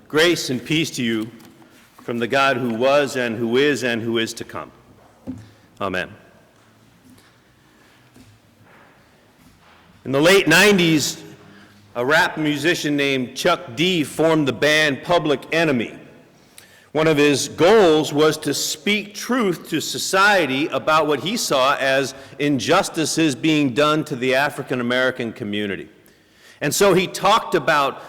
Grace and peace to you from the God who was and who is to come. Amen. In the late 90s, a rap musician named Chuck D formed the band Public Enemy. One of his goals was to speak truth to society about what he saw as injustices being done to the African American community. And so he talked about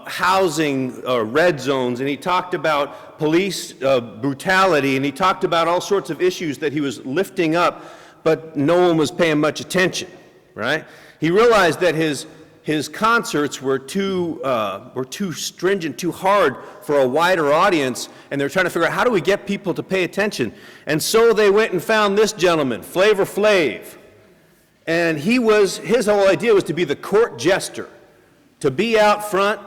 housing red zones, and he talked about police brutality, and he talked about all sorts of issues that he was lifting up, but no one was paying much attention, right? He realized that his concerts were too stringent, too hard for a wider audience, and they're trying to figure out how do we get people to pay attention. And so they went and found this gentleman, Flavor Flav. And his whole idea was to be the court jester, to be out front,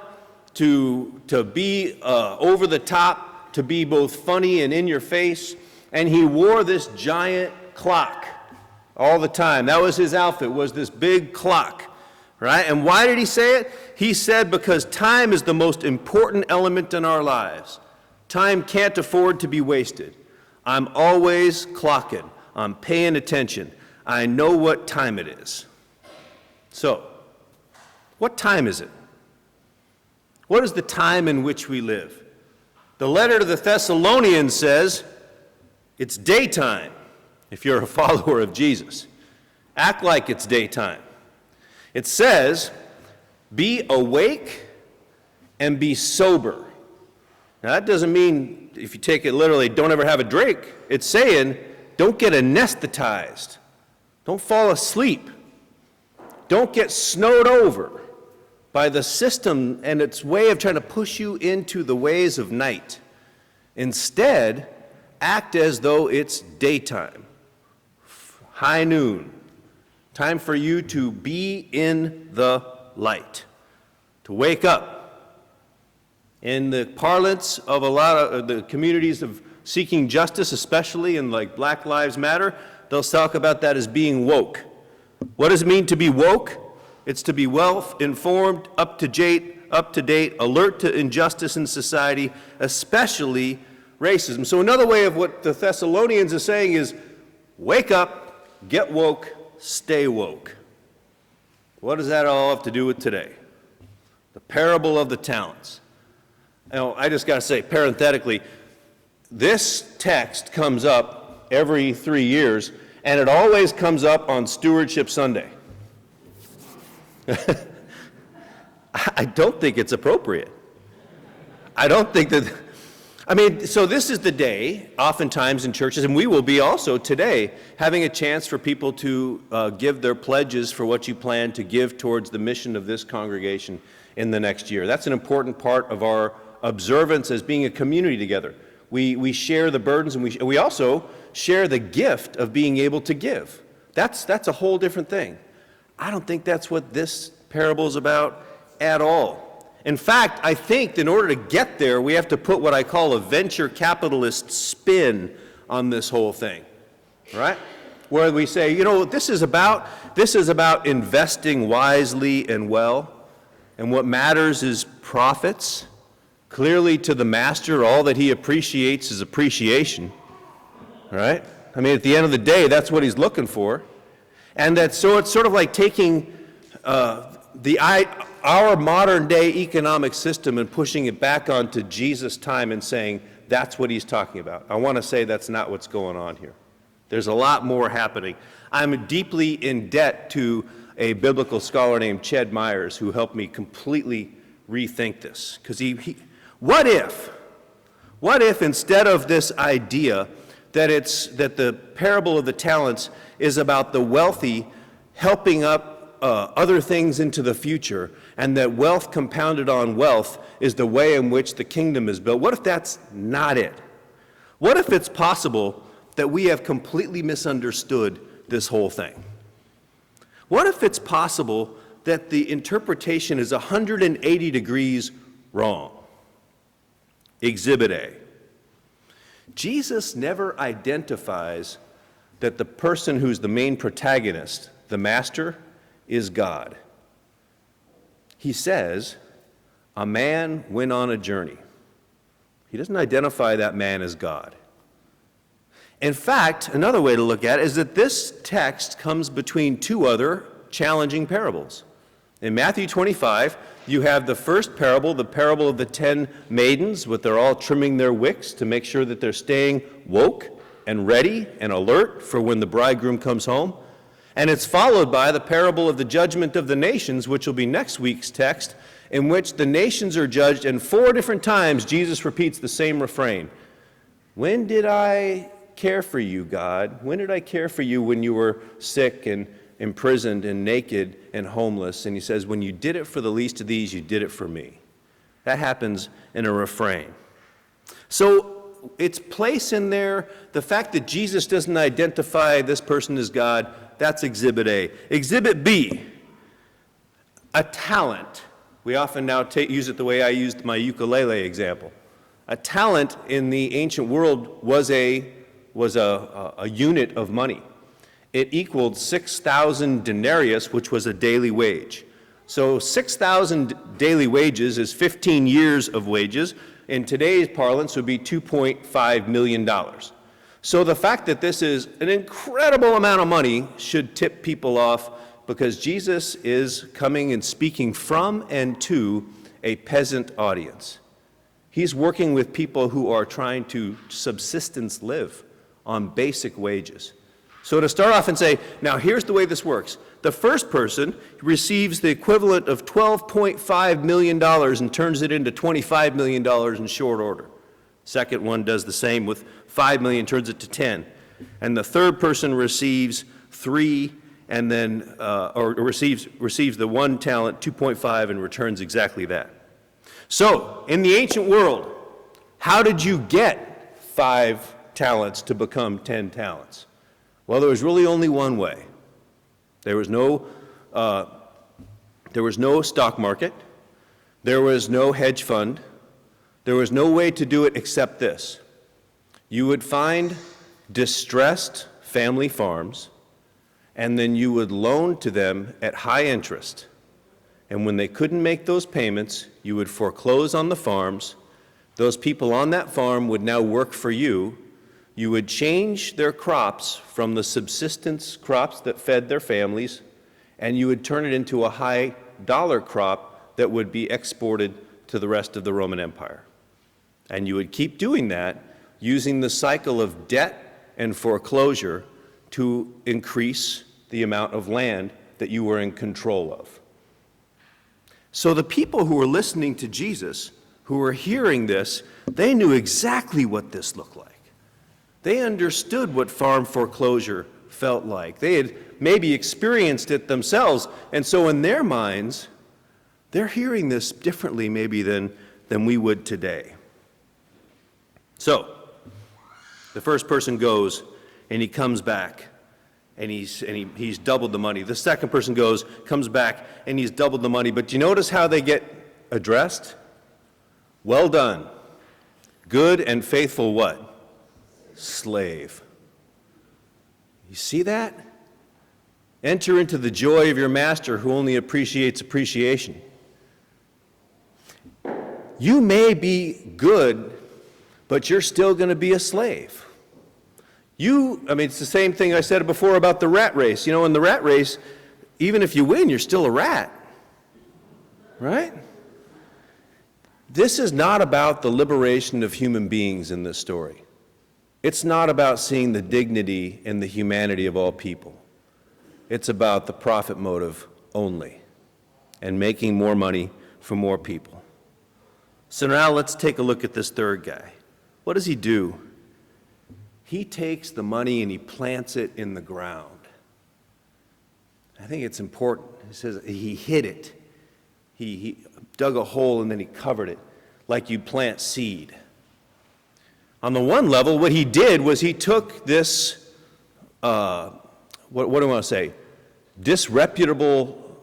to be over the top, to be both funny and in your face. And he wore this giant clock all the time. That was his outfit, was this big clock, right? And why did he say it? He said because time is the most important element in our lives. Time can't afford to be wasted. I'm always clocking. I'm paying attention. I know what time it is. So, what time is it? What is the time in which we live? The letter to the Thessalonians says, it's daytime, if you're a follower of Jesus. Act like it's daytime. It says, be awake and be sober. Now, that doesn't mean, if you take it literally, don't ever have a drink. It's saying, don't get anesthetized. Don't fall asleep. Don't get snowed over by the system and its way of trying to push you into the ways of night. Instead, act as though it's daytime, high noon, time for you to be in the light, to wake up. In the parlance of a lot of the communities of seeking justice, especially in like Black Lives Matter, they'll talk about that as being woke. What does it mean to be woke? It's to be well-informed, up-to-date, alert to injustice in society, especially racism. So another way of what the Thessalonians are saying is, wake up, get woke, stay woke. What does that all have to do with today? The parable of the talents. Now, I just got to say, parenthetically, this text comes up every 3 years, and it always comes up on Stewardship Sunday. I don't think it's appropriate. I don't think that, so this is the day, oftentimes in churches, and we will be also today, having a chance for people to give their pledges for what you plan to give towards the mission of this congregation in the next year. That's an important part of our observance as being a community together. We share the burdens, and we also share the gift of being able to give. That's a whole different thing. I don't think that's what this parable is about at all. In fact, I think in order to get there, we have to put what I call a venture capitalist spin on this whole thing, right? Where we say, this is about investing wisely and well, and what matters is profits. Clearly to the master, all that he appreciates is appreciation, right? At the end of the day, that's what he's looking for. And so it's sort of like taking our modern day economic system and pushing it back onto Jesus' time and saying, that's what he's talking about. I want to say that's not what's going on here. There's a lot more happening. I'm deeply in debt to a biblical scholar named Ched Myers who helped me completely rethink this. Because what if instead of this idea that the parable of the talents is about the wealthy helping up other things into the future, and that wealth compounded on wealth is the way in which the kingdom is built? What if that's not it? What if it's possible that we have completely misunderstood this whole thing? What if it's possible that the interpretation is 180 degrees wrong? Exhibit A. Jesus never identifies that the person who's the main protagonist, the master, is God. He says, a man went on a journey. He doesn't identify that man as God. In fact, another way to look at it is that this text comes between two other challenging parables. In Matthew 25, you have the first parable, the parable of the 10 maidens, with they're all trimming their wicks to make sure that they're staying woke and ready and alert for when the bridegroom comes home. And it's followed by the parable of the judgment of the nations, which will be next week's text, in which the nations are judged, and 4 different times Jesus repeats the same refrain. When did I care for you, God? When did I care for you when you were sick and imprisoned and naked and homeless? And he says, when you did it for the least of these, you did it for me. That happens in a refrain. So its place in there, the fact that Jesus doesn't identify this person as God, that's Exhibit A. Exhibit B, a talent. We often now use it the way I used my ukulele example. A talent in the ancient world was a unit of money. It equaled 6,000 denarius, which was a daily wage. So 6,000 daily wages is 15 years of wages. In today's parlance would be $2.5 million. So the fact that this is an incredible amount of money should tip people off, because Jesus is coming and speaking from and to a peasant audience. He's working with people who are trying to subsistence live on basic wages. So to start off and say, now here's the way this works. The first person receives the equivalent of $12.5 million and turns it into $25 million in short order. Second one does the same with $5 million, turns it to 10. And the third person receives 3 and then, receives the 1 talent, 2.5, and returns exactly that. So, in the ancient world, how did you get 5 talents to become 10 talents? Well, there was really only one way. There was no stock market. There was no hedge fund. There was no way to do it except this. You would find distressed family farms, and then you would loan to them at high interest. And when they couldn't make those payments, you would foreclose on the farms. Those people on that farm would now work for you. You would change their crops from the subsistence crops that fed their families, and you would turn it into a high dollar crop that would be exported to the rest of the Roman Empire. And you would keep doing that, using the cycle of debt and foreclosure to increase the amount of land that you were in control of. So the people who were listening to Jesus, who were hearing this, they knew exactly what this looked like. They understood what farm foreclosure felt like. They had maybe experienced it themselves, and so in their minds, they're hearing this differently maybe than we would today. So, the first person goes, and he comes back, and he's doubled the money. The second person goes, comes back, and he's doubled the money. But do you notice how they get addressed? Well done, good and faithful what? Slave. You see that? Enter into the joy of your master, who only appreciates appreciation. You may be good, but you're still going to be a slave. It's the same thing I said before about the rat race. In the rat race, even if you win, you're still a rat. Right? This is not about the liberation of human beings in this story. It's not about seeing the dignity and the humanity of all people. It's about the profit motive only and making more money for more people. So now let's take a look at this third guy. What does he do? He takes the money and he plants it in the ground. I think it's important. It says he hid it. He dug a hole and then he covered it like you plant seed. On the one level, what he did was he took this, what do I want to say, disreputable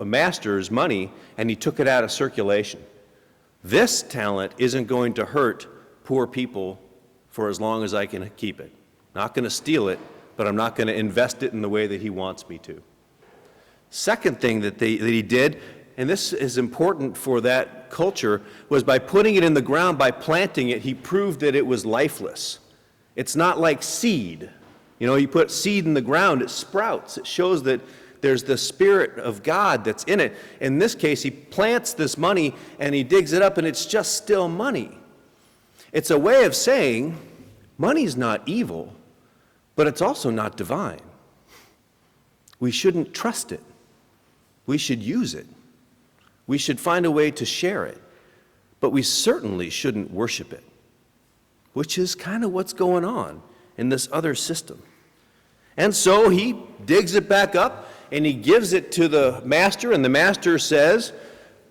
master's money, and he took it out of circulation. This talent isn't going to hurt poor people for as long as I can keep it. Not going to steal it, but I'm not going to invest it in the way that he wants me to. Second thing that he did, and this is important for that culture, was by putting it in the ground, by planting it, he proved that it was lifeless. It's not like seed. You put seed in the ground, it sprouts. It shows that there's the Spirit of God that's in it. In this case, he plants this money and he digs it up, and it's just still money. It's a way of saying money's not evil, but it's also not divine. We shouldn't trust it. We should use it. We should find a way to share it. But we certainly shouldn't worship it, which is kind of what's going on in this other system. And so he digs it back up and he gives it to the master, and the master says,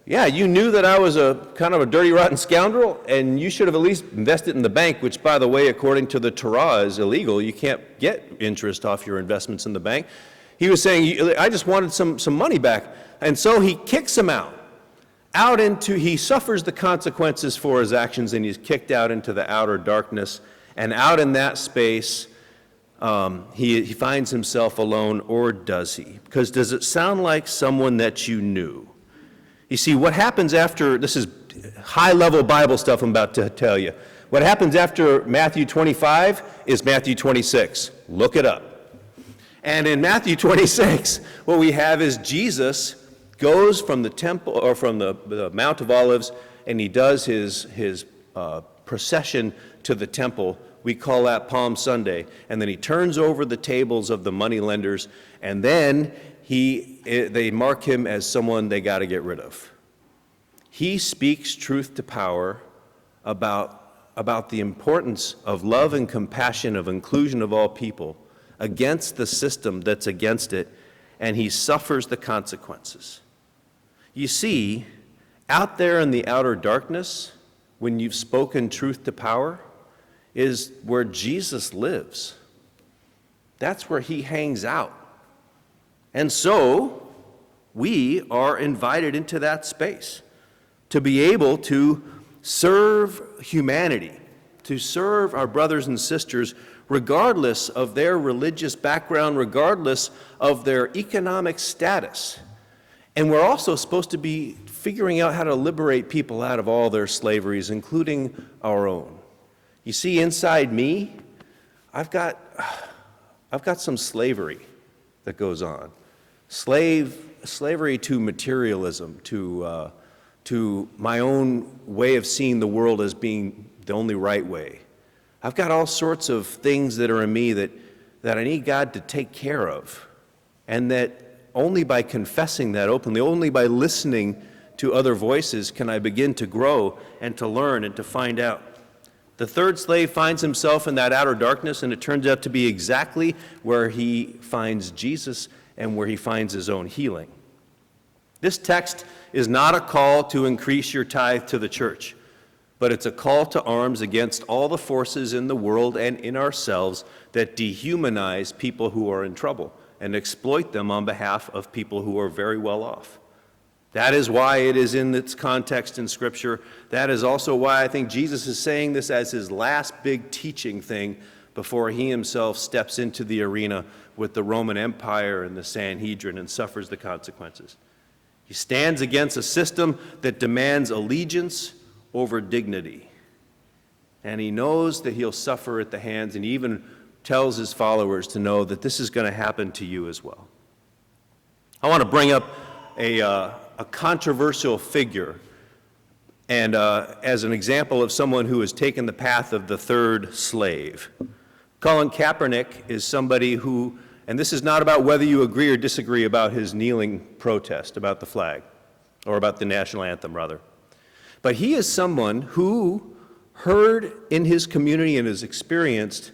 yeah, you knew that I was a kind of a dirty, rotten scoundrel, and you should have at least invested in the bank, which, by the way, according to the Torah, is illegal. You can't get interest off your investments in the bank. He was saying, I just wanted some money back. And so he kicks him out he suffers the consequences for his actions, and he's kicked out into the outer darkness. And out in that space, he finds himself alone, or does he? Because does it sound like someone that you knew? You see, what happens after, this is high-level Bible stuff I'm about to tell you. What happens after Matthew 25 is Matthew 26. Look it up. And in Matthew 26, what we have is Jesus goes from the temple, or from the Mount of Olives, and he does his procession to the temple. We call that Palm Sunday. And then he turns over the tables of the moneylenders, and then they mark him as someone they got to get rid of. He speaks truth to power about the importance of love and compassion, of inclusion of all people, against the system that's against it, and he suffers the consequences. You see, out there in the outer darkness, when you've spoken truth to power, is where Jesus lives. That's where he hangs out. And so, we are invited into that space to be able to serve humanity, to serve our brothers and sisters regardless of their religious background, regardless of their economic status. And we're also supposed to be figuring out how to liberate people out of all their slaveries, including our own. You see, inside me, I've got some slavery that goes on. Slavery to materialism, to my own way of seeing the world as being the only right way. I've got all sorts of things that are in me that I need God to take care of, and that only by confessing that openly, only by listening to other voices can I begin to grow and to learn and to find out. The third slave finds himself in that outer darkness, and it turns out to be exactly where he finds Jesus and where he finds his own healing. This text is not a call to increase your tithe to the church, but it's a call to arms against all the forces in the world and in ourselves that dehumanize people who are in trouble and exploit them on behalf of people who are very well off. That is why it is in its context in Scripture. That is also why I think Jesus is saying this as his last big teaching thing before he himself steps into the arena with the Roman Empire and the Sanhedrin and suffers the consequences. He stands against a system that demands allegiance over dignity. And he knows that he'll suffer at the hands, and he even tells his followers to know that this is going to happen to you as well. I want to bring up a controversial figure, and as an example of someone who has taken the path of the third slave. Colin Kaepernick is somebody who, and this is not about whether you agree or disagree about his kneeling protest about the flag, or about the national anthem, rather. But he is someone who heard in his community and has experienced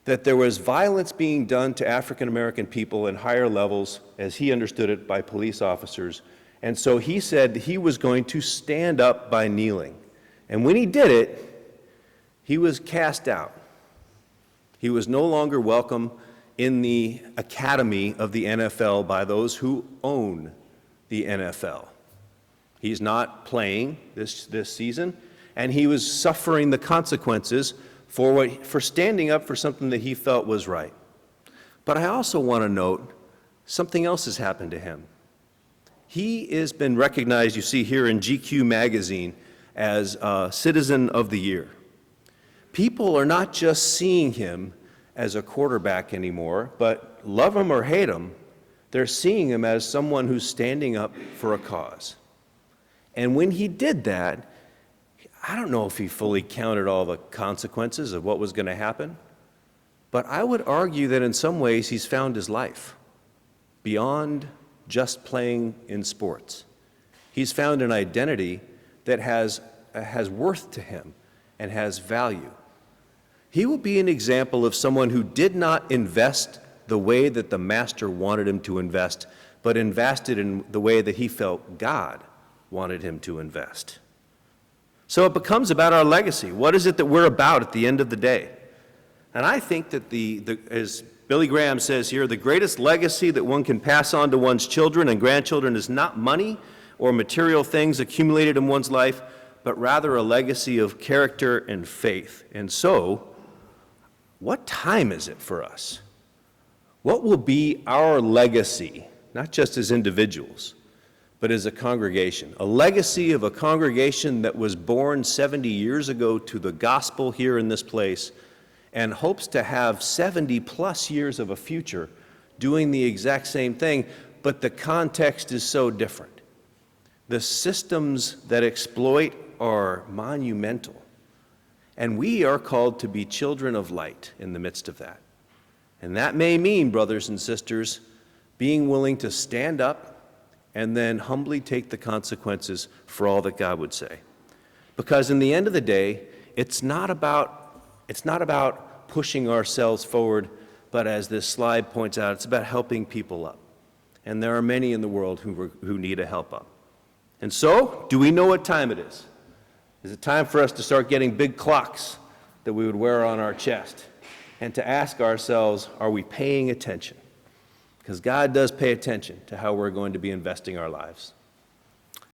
that there was violence being done to African American people in higher levels, as he understood it, by police officers. And so he said he was going to stand up by kneeling. And when he did it, he was cast out. He was no longer welcome in the academy of the NFL by those who own the NFL. He's not playing this season, and he was suffering the consequences for standing up for something that he felt was right. But I also want to note something else has happened to him. He has been recognized, you see here in GQ magazine, as Citizen of the Year. People are not just seeing him as a quarterback anymore, but love him or hate him, they're seeing him as someone who's standing up for a cause. And when he did that, I don't know if he fully counted all the consequences of what was going to happen, but I would argue that in some ways he's found his life beyond just playing in sports. He's found an identity that has worth to him and has value. He will be an example of someone who did not invest the way that the master wanted him to invest, but invested in the way that he felt God wanted him to invest. So it becomes about our legacy. What is it that we're about at the end of the day? And I think that as Billy Graham says here, the greatest legacy that one can pass on to one's children and grandchildren is not money or material things accumulated in one's life, but rather a legacy of character and faith. And so, what time is it for us? What will be our legacy, not just as individuals, but as a congregation? A legacy of a congregation that was born 70 years ago to the gospel here in this place and hopes to have 70 plus years of a future doing the exact same thing, but the context is so different. The systems that exploit are monumental, and we are called to be children of light in the midst of that. And that may mean, brothers and sisters, being willing to stand up and then humbly take the consequences for all that God would say. Because in the end of the day, it's not about pushing ourselves forward, but as this slide points out, it's about helping people up. And there are many in the world who need a help up. And so, do we know what time it is? Is it time for us to start getting big clocks that we would wear on our chest and to ask ourselves, are we paying attention? Because God does pay attention to how we're going to be investing our lives.